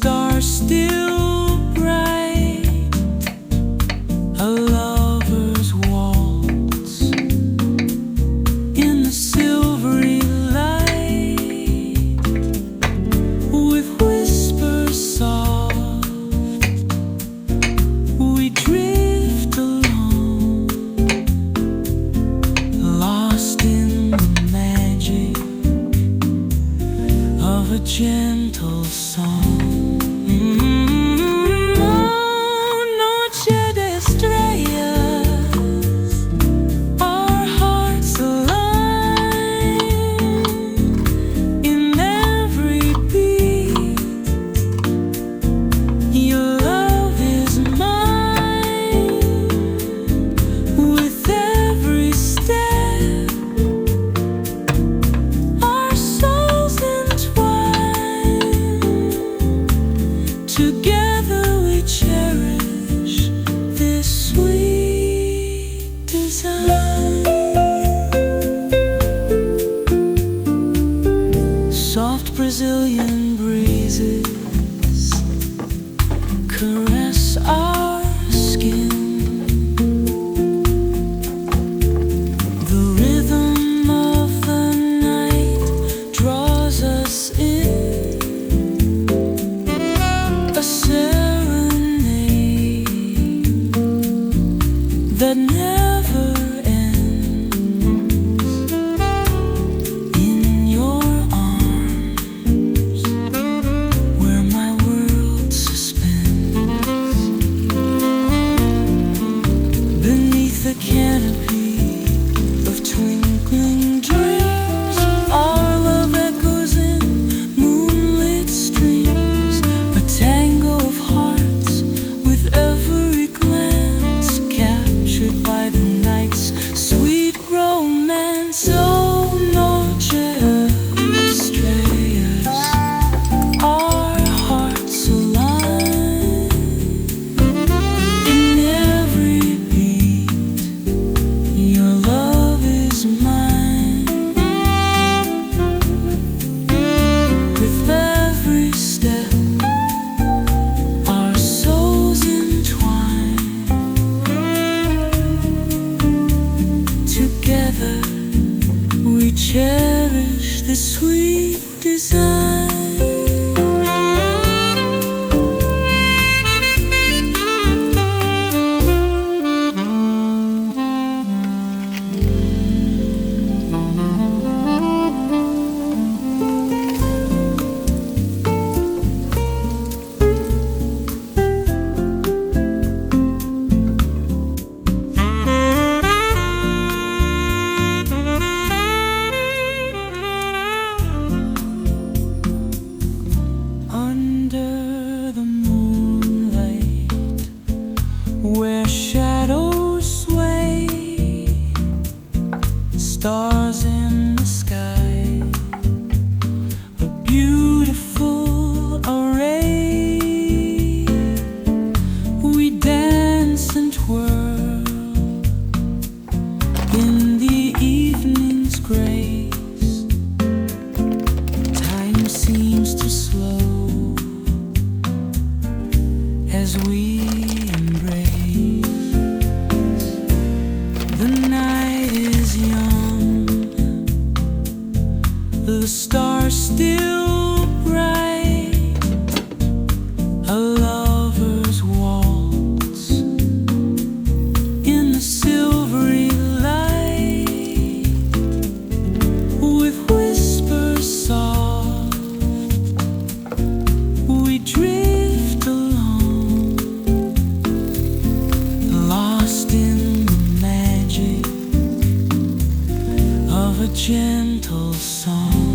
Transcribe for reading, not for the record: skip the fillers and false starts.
stars still bright, a lover's waltz in the silvery light, with whispers soft we drift along, lost in the magic of a gentle song. Together we cherish this sweet design. Soft Brazilian breezes caress our skin. The rhythm of the night draws us in. That never ends. In your arms, where my world suspends, beneath the canopy of twinkling dreams, our love echoes in moonlit streams, a tango of hearts with every glance captured by the night's sweet romance. Oh, noche estrellas, our hearts align. In every beat, your love is mine. With every step, our souls entwine. Together we cherish the sweet design. Under the moonlight, where shadows sway, stars in the sky, a beautiful array. We dance and twirl in the evening's grace. Time seems to slow as we embrace. The night is young, the stars still bright, a lover's waltz in the silvery light, with whispers soft we drift along, lost in the magic of a gentle song.